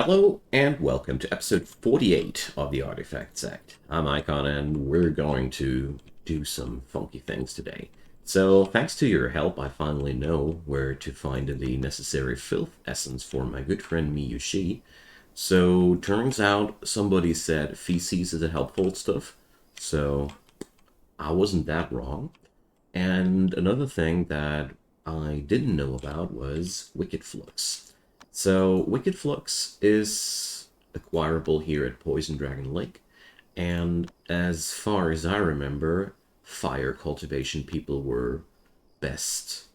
Hello and welcome to episode 48 of the Artifact Sect. I'm Icon and we're going to do some funky things today. So thanks to your help, I finally know where to find the necessary filth essence for my good friend Miyushi. So turns out somebody said feces is a helpful stuff, so I wasn't that wrong. And another thing that I didn't know about was Wicked Flux. So Wicked Flux is acquirable here at Poison Dragon Lake, and as far as I remember, fire cultivation people were best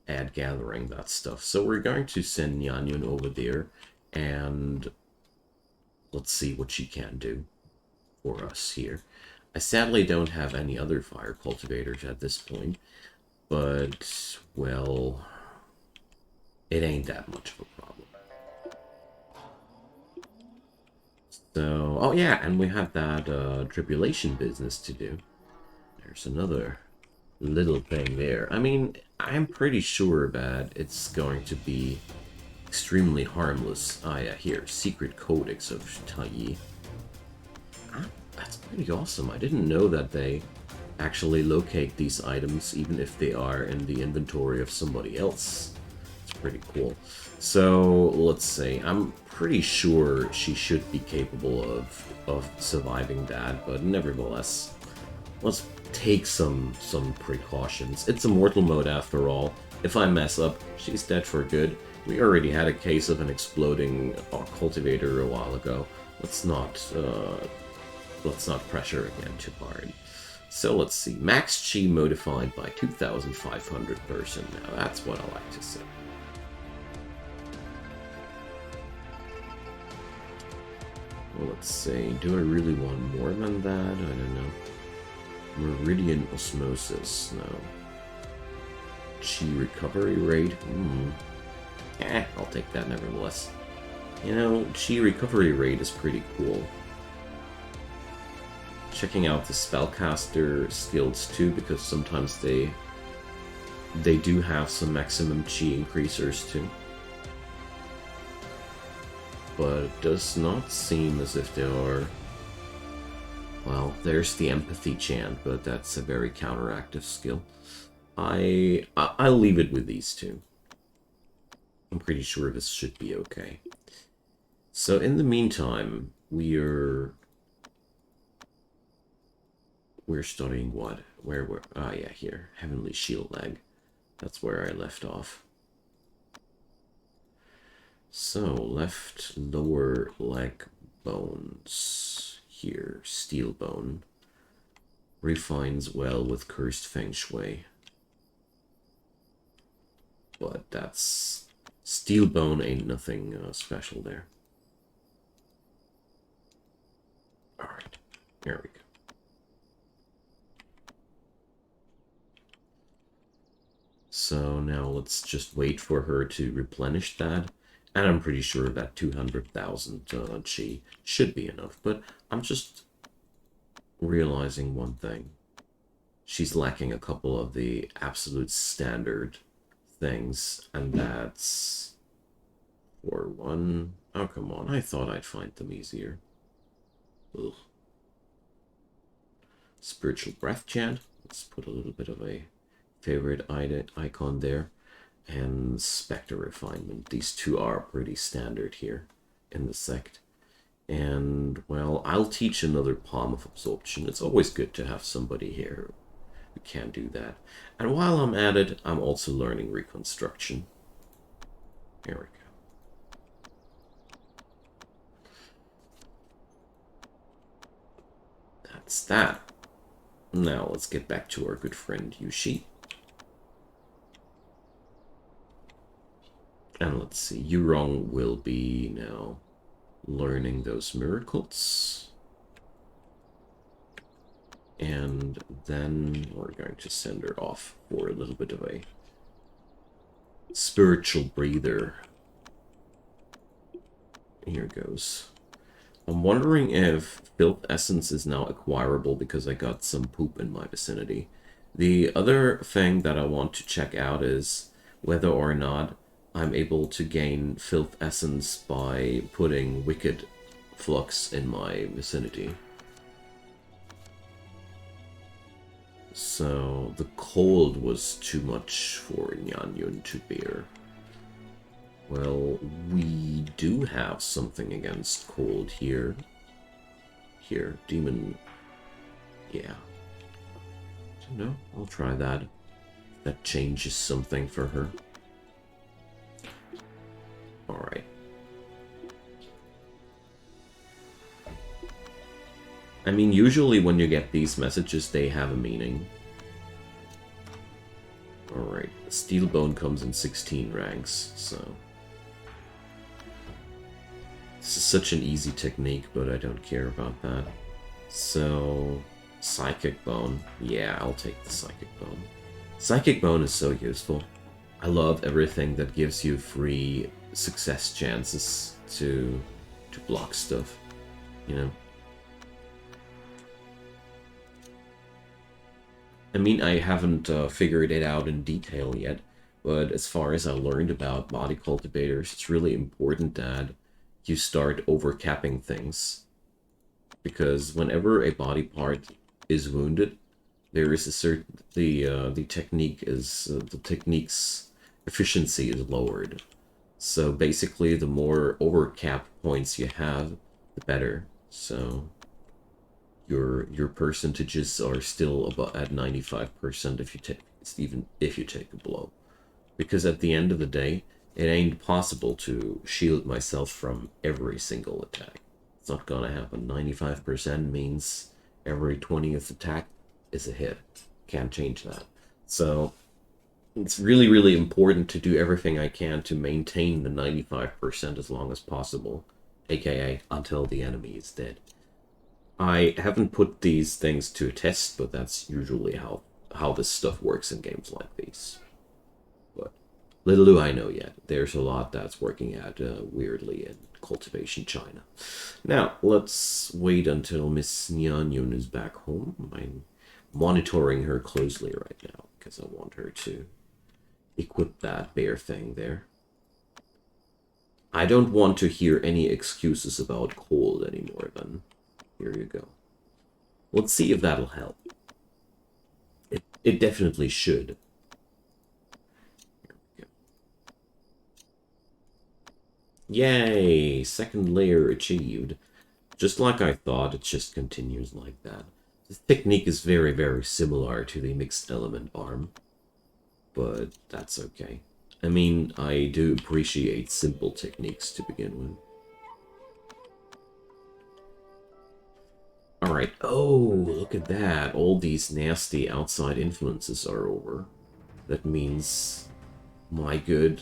at gathering that stuff. So we're going to send Nyanyun over there, and let's see what she can do for us here. I sadly don't have any other fire cultivators at this point, but, well, it ain't that much of a problem. So, oh yeah, and we have that tribulation business to do. There's another little thing there. I mean, I'm pretty sure that it's going to be extremely harmless. Ah yeah, here, Secret Codex of Taiyi. That's pretty awesome. I didn't know that they actually locate these items even if they are in the inventory of somebody else. It's pretty cool. So let's see. I'm pretty sure she should be capable of surviving that, but nevertheless, let's take some precautions. It's immortal mode after all. If I mess up, she's dead for good. We already had a case of an exploding cultivator a while ago. Let's not pressure again too hard. So let's see. Max Chi modified by 2,500%. Now that's what I like to see. Well, let's see. Do I really want more than that? I don't know. Meridian Osmosis. No. Chi recovery rate. I'll take that nevertheless. You know, Chi recovery rate is pretty cool. Checking out the spellcaster skills too, because sometimes they do have some maximum chi increasers too. But it does not seem as if they are. Well, there's the empathy chant, but that's a very counteractive skill. I'll leave it with these two. I'm pretty sure this should be okay. So in the meantime, we're studying what? Where were... Ah, yeah, here. Heavenly Shield Leg. That's where I left off. So, left lower leg bones. Here, Steel Bone. Refines well with Cursed Feng Shui. But that's... Steel Bone ain't nothing special there. Alright, here we go. So now let's just wait for her to replenish that. And I'm pretty sure that 200,000 chi should be enough. But I'm just realizing one thing. She's lacking a couple of the absolute standard things. And that's... for one... Oh, come on. I thought I'd find them easier. Ugh. Spiritual Breath Chant. Let's put a little bit of a favorite icon there, and Spectre Refinement. These two are pretty standard here in the sect. And, well, I'll teach another Palm of Absorption. It's always good to have somebody here who can do that. And while I'm at it, I'm also learning Reconstruction. Here we go. That's that. Now let's get back to our good friend Yushi. And let's see, Yurong will be now learning those miracles. And then we're going to send her off for a little bit of a spiritual breather. Here goes. I'm wondering if Filth Essence is now acquirable because I got some poop in my vicinity. The other thing that I want to check out is whether or not I'm able to gain filth essence by putting wicked flux in my vicinity. So the cold was too much for Nyanyun to bear. Well, we do have something against cold here. Here, demon. Yeah. No, I'll try that. That changes something for her. Alright. I mean, usually when you get these messages, they have a meaning. Alright. Steelbone comes in 16 ranks, so... This is such an easy technique, but I don't care about that. So... Psychic Bone. Yeah, I'll take the Psychic Bone. Psychic Bone is so useful. I love everything that gives you free success chances to block stuff, you know? I mean, I haven't figured it out in detail yet, but as far as I learned about body cultivators, it's really important that you start overcapping things. Because whenever a body part is wounded, there is a certain the technique's efficiency is lowered. So basically, the more overcap points you have, the better. So your percentages are still about at 95% if you take even if you take a blow, because at the end of the day, it ain't possible to shield myself from every single attack. It's not gonna happen. 95% means every 20th attack is a hit. Can't change that. So it's really, really important to do everything I can to maintain the 95% as long as possible, aka until the enemy is dead. I haven't put these things to a test, but that's usually how this stuff works in games like these. But little do I know yet, there's a lot that's working out weirdly in Cultivation China. Now, let's wait until Miss Nyanyun is back home. I'm monitoring her closely right now, because I want her to equip that bear thing there. I don't want to hear any excuses about cold anymore, then. Here you go. Let's see if that'll help. It definitely should. Yay! Second layer achieved. Just like I thought, it just continues like that. This technique is very, very similar to the mixed element arm, but that's okay. I mean, I do appreciate simple techniques to begin with. Alright, oh, look at that. All these nasty outside influences are over. That means my good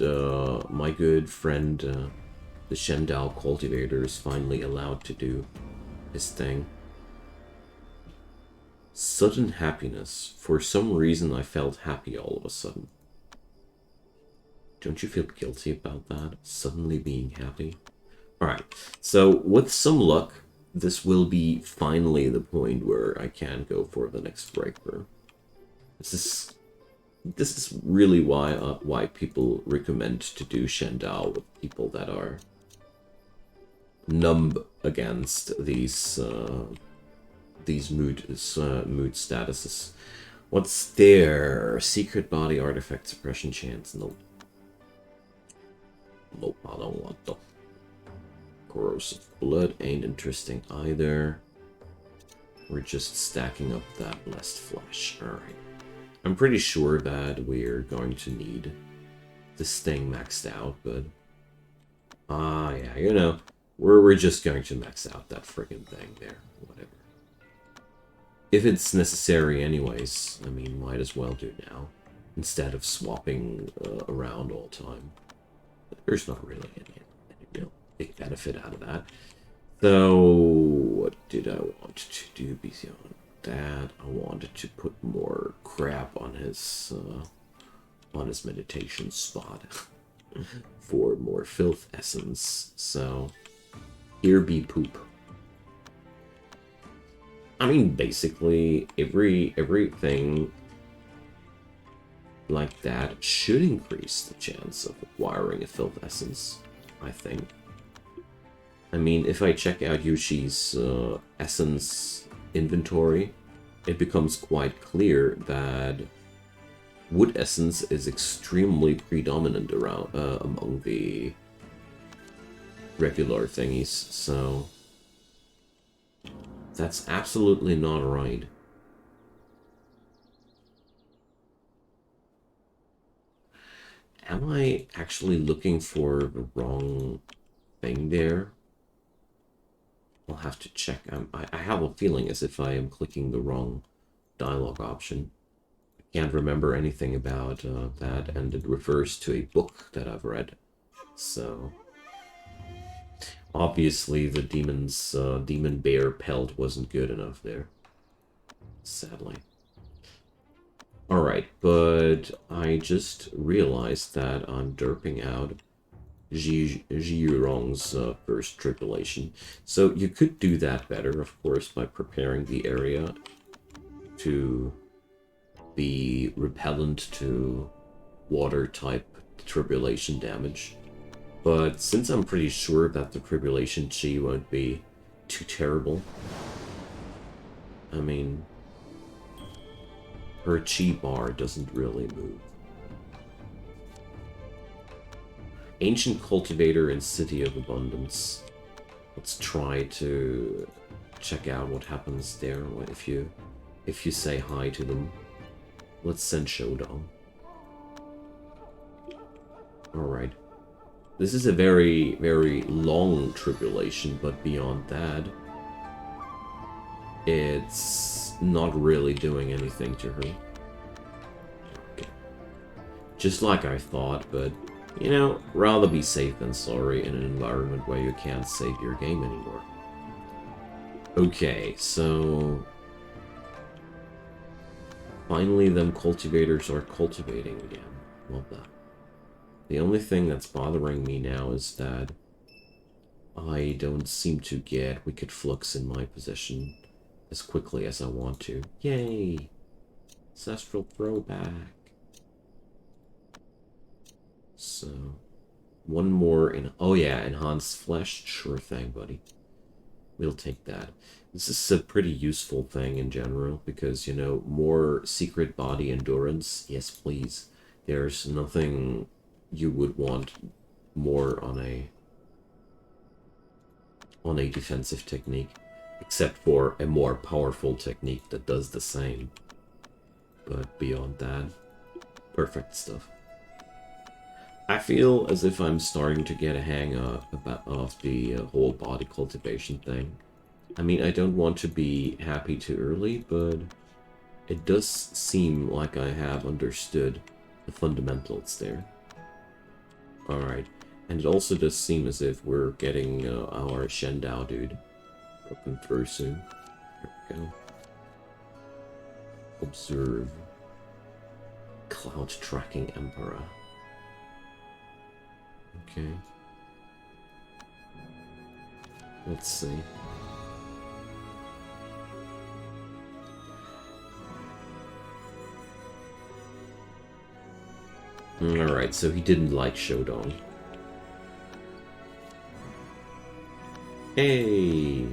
friend, the Shendao cultivator, is finally allowed to do his thing. Sudden happiness. For some reason, I felt happy all of a sudden. Don't you feel guilty about that? Suddenly being happy? Alright, so with some luck, this will be finally the point where I can go for the next breakthrough. This is really why people recommend to do Shendao with people that are numb against these mood statuses. What's there? Secret body artifact suppression chance? Nope. Nope, I don't want them. Corrosive blood ain't interesting either. We're just stacking up that blessed flesh. Alright. I'm pretty sure that we're going to need this thing maxed out, but... yeah, you know, we're just going to max out that friggin' thing there. Whatever. If it's necessary anyways, I mean, might as well do now. Instead of swapping around all the time. There's not really any real big benefit out of that. So, what did I want to do beyond that? I wanted to put more crap on his meditation spot for more filth essence. So, here be poop. I mean, basically everything like that should increase the chance of acquiring a filth essence, I think. I mean, if I check out Yushi's essence inventory, it becomes quite clear that wood essence is extremely predominant around among the regular thingies, so that's absolutely not right. Am I actually looking for the wrong thing there? I'll have to check. I have a feeling as if I am clicking the wrong dialogue option. I can't remember anything about that, and it refers to a book that I've read. So obviously the demon bear pelt wasn't good enough there, sadly. Alright, but I just realized that I'm derping out Jirong's first tribulation. So you could do that better, of course, by preparing the area to be repellent to water-type tribulation damage. But since I'm pretty sure that the tribulation chi won't be too terrible, I mean, her chi bar doesn't really move. Ancient Cultivator and City of Abundance. Let's try to check out what happens there if you say hi to them. Let's send Showdown. Alright. This is a very, very long tribulation, but beyond that, it's not really doing anything to her. Okay. Just like I thought, but, you know, rather be safe than sorry in an environment where you can't save your game anymore. Okay, so finally them cultivators are cultivating again. Love that. The only thing that's bothering me now is that I don't seem to get Wicked Flux in my possession as quickly as I want to. Yay! Ancestral Throwback. So, one more in... Oh yeah, Enhanced Flesh. Sure thing, buddy. We'll take that. This is a pretty useful thing in general, because, you know, more secret body endurance. Yes, please. There's nothing you would want more on a defensive technique, except for a more powerful technique that does the same. But beyond that, perfect stuff. I feel as if I'm starting to get a hang of the whole body cultivation thing. I mean, I don't want to be happy too early, but it does seem like I have understood the fundamentals there. Alright, and it also does seem as if we're getting our Shendao dude broken through soon. There we go. Observe. Cloud Tracking Emperor. Okay. Let's see. Alright, so he didn't like Showdown. Hey!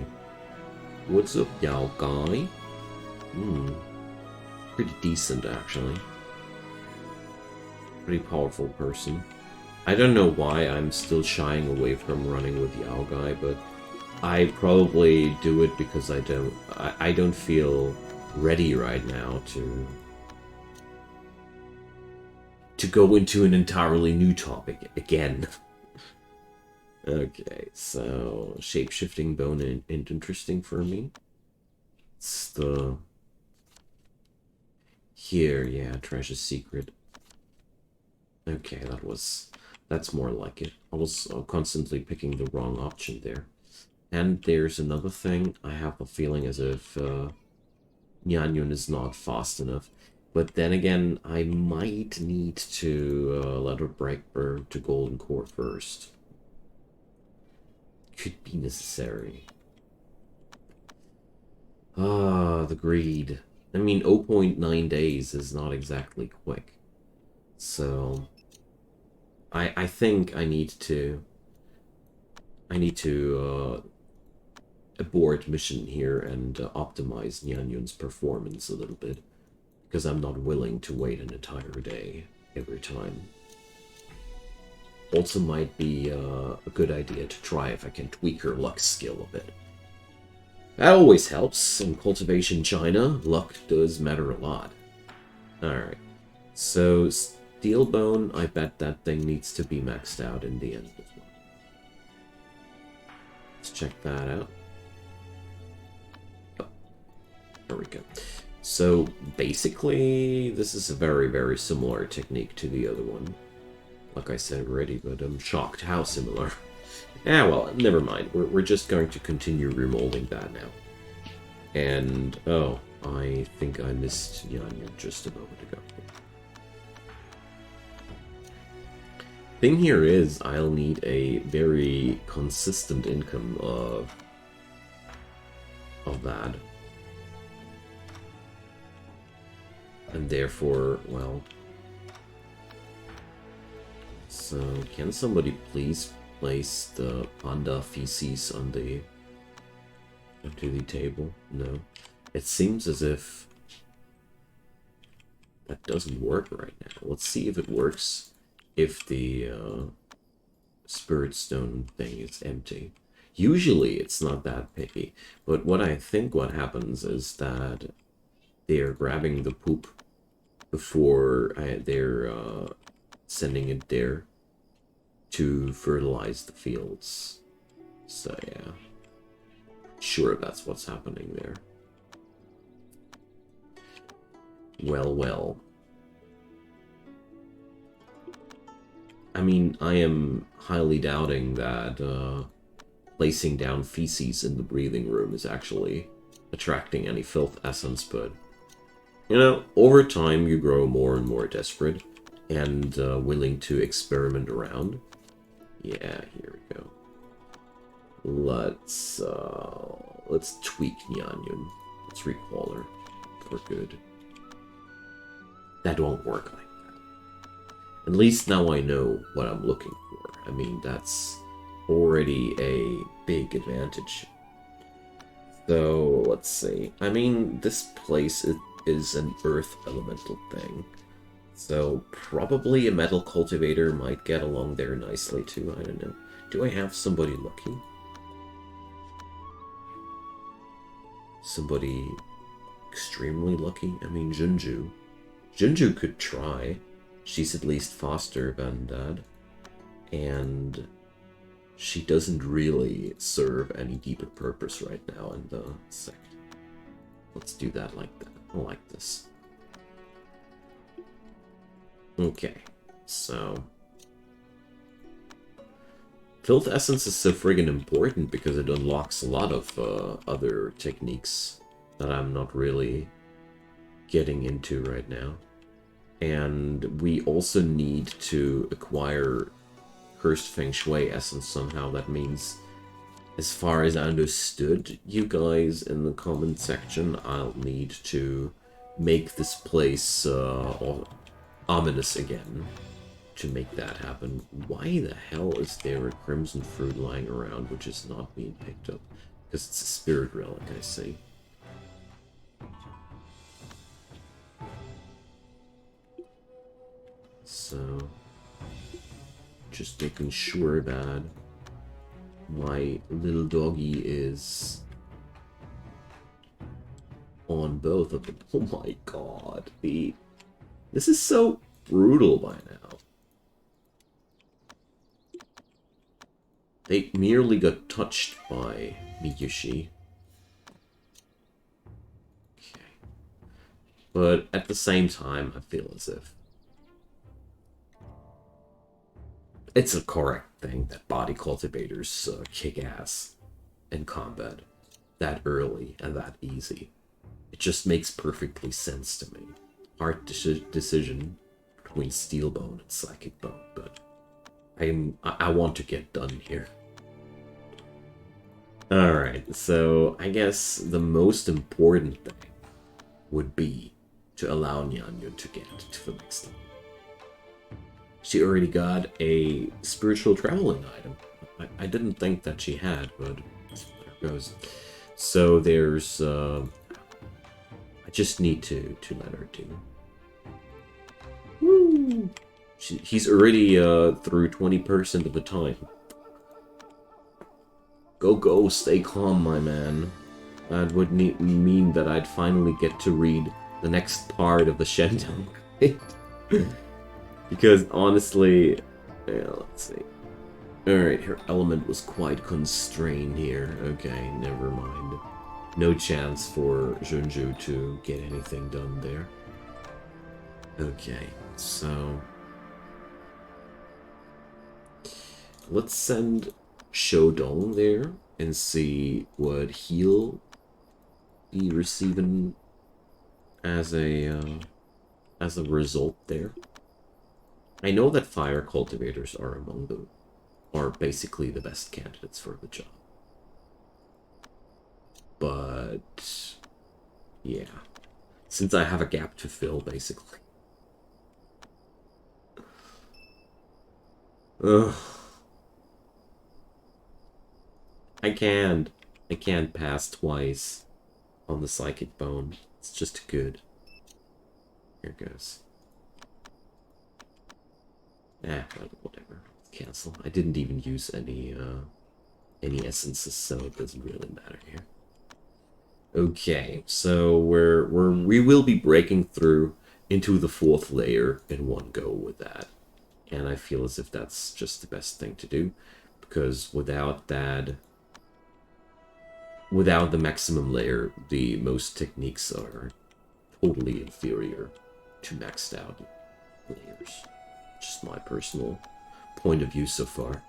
What's up, Yao Guy? Pretty decent, actually. Pretty powerful person. I don't know why I'm still shying away from running with Yao Guy, but I probably do it because I don't feel ready right now to go into an entirely new topic again. Okay, so shape-shifting bone ain't interesting for me. It's the... Here, yeah, treasure secret. Okay, that's more like it. I was constantly picking the wrong option there. And there's another thing. I have a feeling as if Nyanyon is not fast enough. But then again, I might need to let her break her to Golden Core first. Could be necessary. Ah, the greed. I mean, 0.9 days is not exactly quick. So I think I need to abort mission here and optimize Nyanyun's performance a little bit, because I'm not willing to wait an entire day every time. Also might be a good idea to try if I can tweak her luck skill a bit. That always helps. In Cultivation China, luck does matter a lot. Alright. So, Steelbone, I bet that thing needs to be maxed out in the end as well. Let's check that out. Oh, there we go. So, basically, this is a very, very similar technique to the other one. Like I said already, but I'm shocked how similar. Ah, well, never mind. We're just going to continue remolding that now. And, oh, I think I missed Yanyan just a moment ago. Thing here is, I'll need a very consistent income of that. And therefore, well... So, can somebody please place the panda feces on the... onto the table? No. It seems as if that doesn't work right now. Let's see if it works if the spirit stone thing is empty. Usually it's not that picky, but what I think what happens is that they're grabbing the poop before they're sending it there to fertilize the fields. So yeah, sure that's what's happening there. Well, well. I mean, I am highly doubting that placing down feces in the breathing room is actually attracting any filth essence, but, you know, over time you grow more and more desperate and willing to experiment around. Yeah, here we go. Let's tweak Nyanyun. Let's recall her for good. That won't work like that. At least now I know what I'm looking for. I mean, that's already a big advantage. So, let's see. I mean, this place is an earth elemental thing. So, probably a metal cultivator might get along there nicely too, I don't know. Do I have somebody lucky? Somebody extremely lucky? I mean, Junju. Junju could try. She's at least faster than that. And she doesn't really serve any deeper purpose right now in the sect. Let's do that like that. I like this. Okay, so... Filth Essence is so friggin' important because it unlocks a lot of other techniques that I'm not really getting into right now. And we also need to acquire Cursed Feng Shui Essence somehow. That means, as far as I understood, you guys in the comment section, I'll need to make this place ominous again to make that happen. Why the hell is there a crimson fruit lying around which is not being picked up? Because it's a spirit relic, I see. So, just making sure that my little doggy is on both of them. Oh my god, this is so brutal by now. They merely got touched by Miyushi. Okay. But at the same time, I feel as if it's a correct thing that body cultivators kick ass in combat that early and that easy. It just makes perfectly sense to me. Hard decision between Steel Bone and Psychic Bone, but I want to get done here. Alright, so I guess the most important thing would be to allow Nyanyun to get to the next level. She already got a spiritual traveling item. I didn't think that she had, but there goes. So there's... I just need to let her do. Woo! He's already through 20% of the time. Go, stay calm, my man. That would mean that I'd finally get to read the next part of the Shendong. Because honestly, yeah, let's see. Alright, her element was quite constrained here. Okay, never mind. No chance for Junju to get anything done there. Okay, so... let's send Shodong there and see what he'll be receiving as a result there. I know that fire cultivators are basically the best candidates for the job. But yeah, since I have a gap to fill, basically. Ugh. I can't pass twice on the psychic bone. It's just good. Here goes. Whatever. Cancel. I didn't even use any essences, so it doesn't really matter here. Okay, so we will be breaking through into the 4th layer in one go with that. And I feel as if that's just the best thing to do, because without that, without the maximum layer, the most techniques are totally inferior to maxed out layers. Just my personal point of view so far.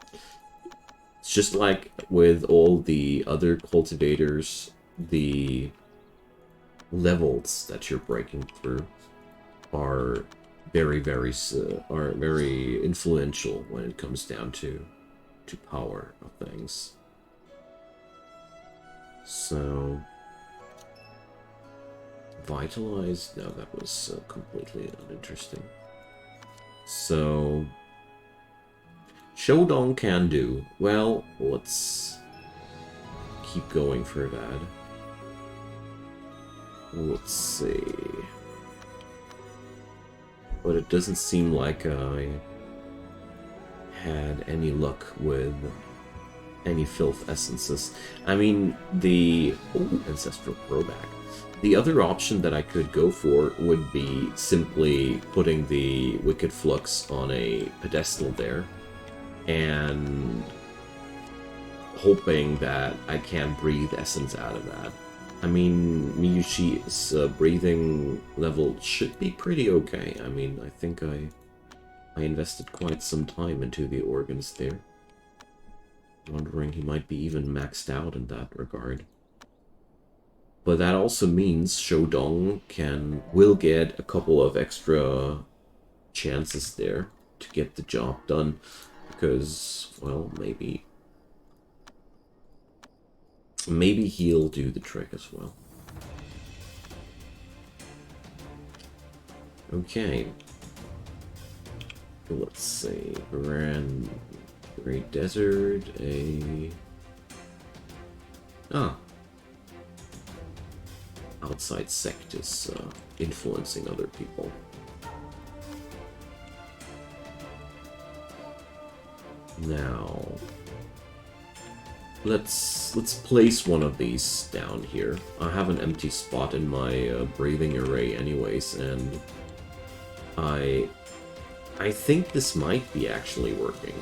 It's just like with all the other cultivators, the levels that you're breaking through are very influential when it comes down to power of things. So, vitalize? No, that was completely uninteresting. So, Shodong can do. Well, let's keep going for that. Let's see. But it doesn't seem like I had any luck with any filth essences. I mean, the ancestral throwback. The other option that I could go for would be simply putting the Wicked Flux on a pedestal there and hoping that I can breathe essence out of that. I mean, Miyushi's breathing level should be pretty okay. I mean, I think I invested quite some time into the organs there. Wondering he might be even maxed out in that regard. But that also means Shodong will get a couple of extra chances there to get the job done. Because, well, maybe he'll do the trick as well. Okay. Let's see. Grand Great Desert, outside Sect is influencing other people. Now, let's place one of these down here. I have an empty spot in my breathing array anyways, and I think this might be actually working.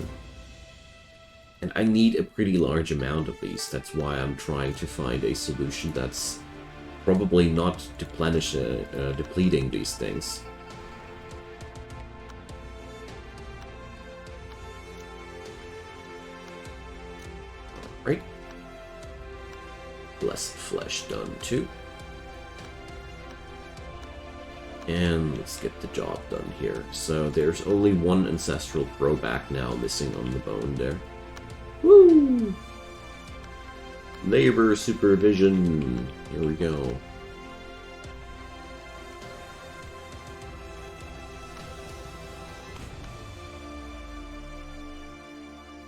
And I need a pretty large amount of these. That's why I'm trying to find a solution that's probably not depleting these things. Alright. Blessed Flesh done too. And let's get the job done here. So there's only one ancestral throwback now missing on the bone there. Woo! Labor supervision. Here we go.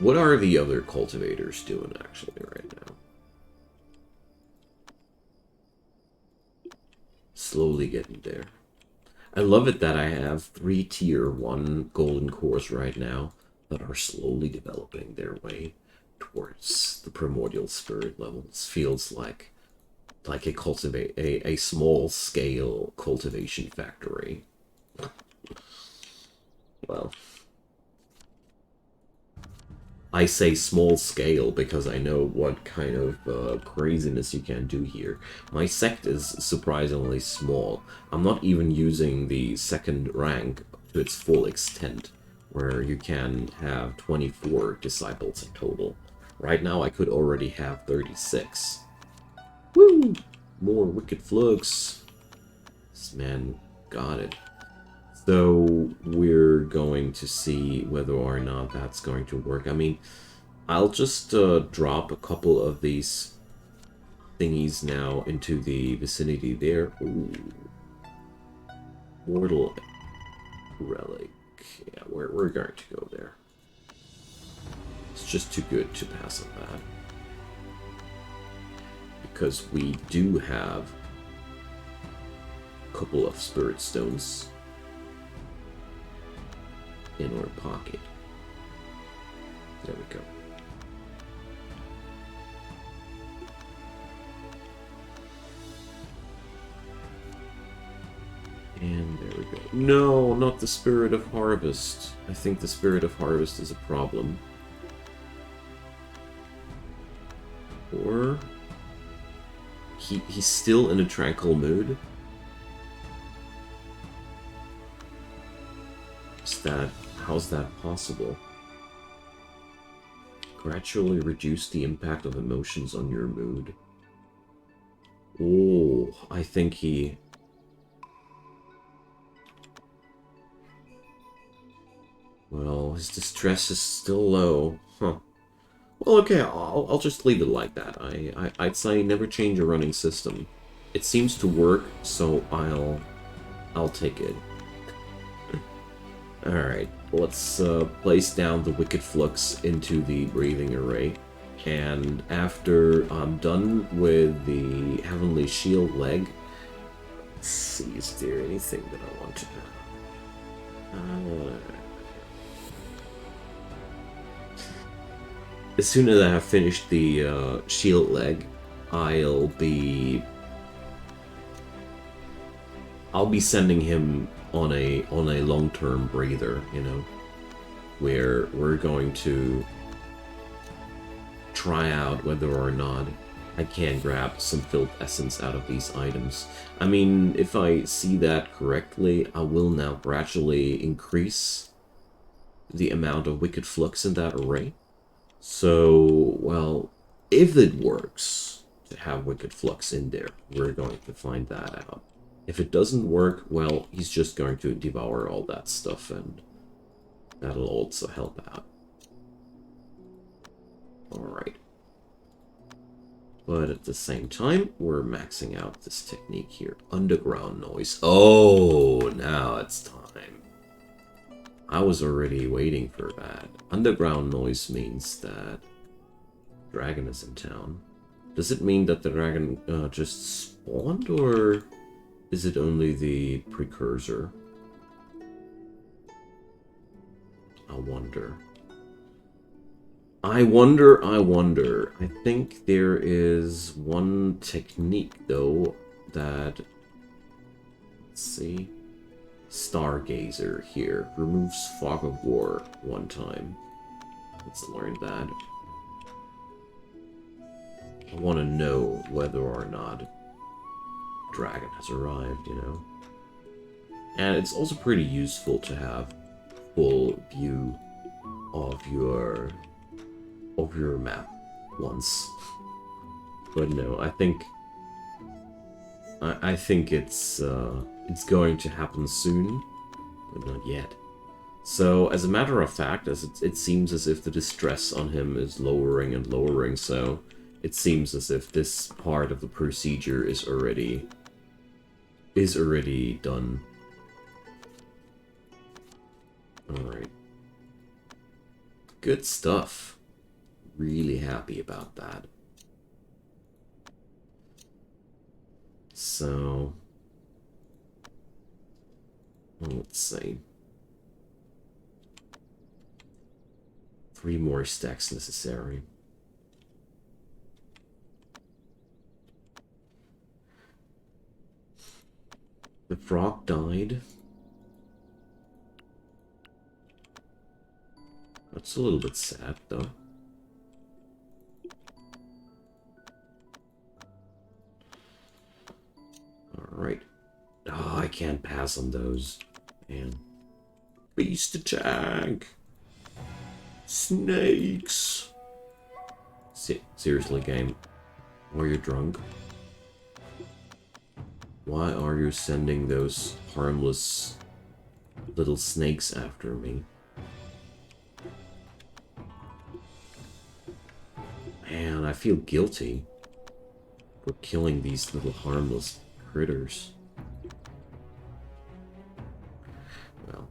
What are the other cultivators doing actually right now? Slowly getting there. I love it that I have 3 tier 1 golden cores right now that are slowly developing their way towards the primordial spirit levels. Feels like a small scale cultivation factory. Well, I say small scale because I know what kind of craziness you can do here. My sect is surprisingly small. I'm not even using the second rank to its full extent, where you can have 24 disciples in total. Right now I could already have 36. Woo! More wicked flux. This man got it. So we're going to see whether or not that's going to work. I mean, I'll just drop a couple of these thingies now into the vicinity there. Ooh. Mortal Relic. Yeah, we're going to go there. It's just too good to pass on that. Because we do have a couple of spirit stones in our pocket. There we go. And there we go. No, not the Spirit of Harvest. I think the Spirit of Harvest is a problem. Or he's still in a tranquil mood. How's that possible? Gradually reduce the impact of emotions on your mood. Oh, I think he... Well, his distress is still low. Huh. Well, okay, I'll just leave it like that. I'd say never change a running system. It seems to work, so I'll take it. Alright, let's place down the Wicked Flux into the Breathing Array. And after I'm done with the Heavenly Shield leg, let's see, is there anything that I want to know? As soon as I have finished the shield leg, I'll be sending him on a long-term breather, you know, where we're going to try out whether or not I can grab some Filth Essence out of these items. I mean, if I see that correctly, I will now gradually increase the amount of Wicked Flux in that array. So, well, if it works to have Wicked Flux in there, we're going to find that out. If it doesn't work, well, he's just going to devour all that stuff, and that'll also help out. Alright. But at the same time, we're maxing out this technique here. Underground noise. Oh, now it's time. I was already waiting for that. Underground noise means that dragon is in town. Does it mean that the dragon just spawned, or is it only the precursor? I wonder. I wonder. I think there is one technique, though, that... Let's see. Stargazer here. Removes Fog of War one time. Let's learn that. I want to know whether or not dragon has arrived, you know? And it's also pretty useful to have full view of your map once. But no, I think it's going to happen soon, but not yet. So, as a matter of fact, it seems as if the distress on him is lowering and lowering, so it seems as if this part of the procedure is already done. Alright. Good stuff. Really happy about that. So, let's see. 3 more stacks necessary. The frog died. That's a little bit sad, though. Alright. Oh, I can't pass on those. Man. Beast attack! Snakes! Seriously, game. Are you drunk? Why are you sending those harmless little snakes after me? Man, I feel guilty for killing these little harmless critters. Well,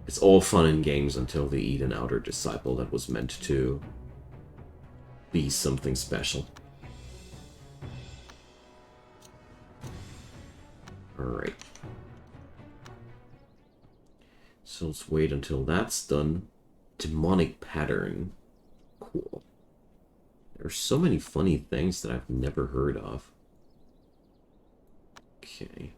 it's all fun and games until they eat an outer disciple that was meant to be something special. Alright. So let's wait until that's done. Demonic pattern. Cool. There's so many funny things that I've never heard of. Okay.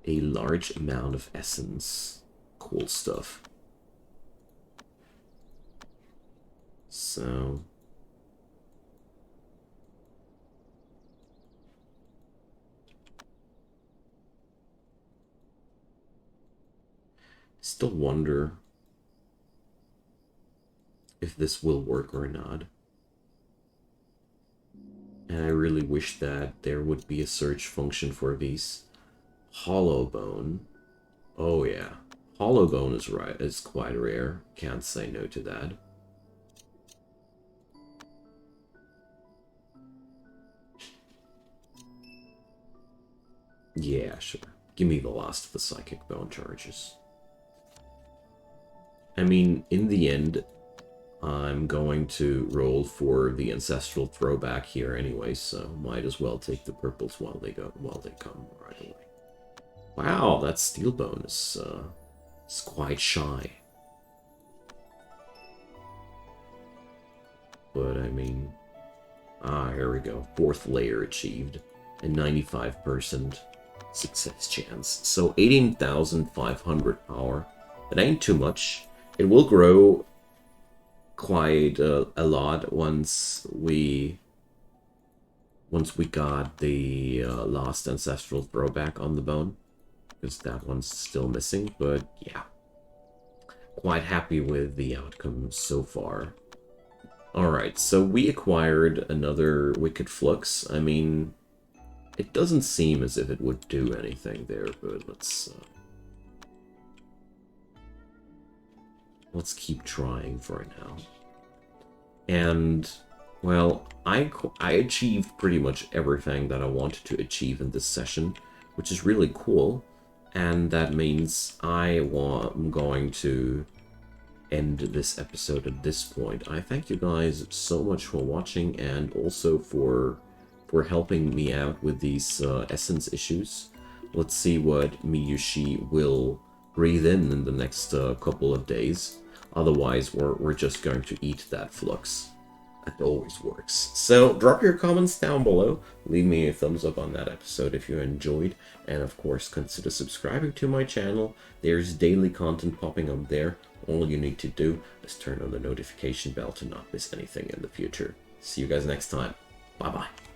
A large amount of essence. Cool stuff. So... still wonder if this will work or not. And I really wish that there would be a search function for these. Hollow bone. Oh yeah. Hollow bone is quite rare. Can't say no to that. Yeah, sure. Give me the last of the psychic bone charges. I mean, in the end, I'm going to roll for the ancestral throwback here anyway, so might as well take the purples while they come right away. Wow, that steel bone is quite shy. But I mean, here we go. 4th layer achieved, and 95% success chance. So 18,500 power. That ain't too much. It will grow quite a lot once we got the last ancestral throwback on the bone, because that one's still missing. But yeah, quite happy with the outcome so far. Alright, so we acquired another Wicked Flux. I mean, it doesn't seem as if it would do anything there, but let's keep trying for now. And, well, I achieved pretty much everything that I wanted to achieve in this session, which is really cool. And that means I'm going to end this episode at this point. I thank you guys so much for watching, and also for helping me out with these essence issues. Let's see what Miyushi will breathe in the next couple of days. Otherwise, we're just going to eat that flux. That always works. So drop your comments down below. Leave me a thumbs up on that episode if you enjoyed. And of course, consider subscribing to my channel. There's daily content popping up there. All you need to do is turn on the notification bell to not miss anything in the future. See you guys next time. Bye-bye.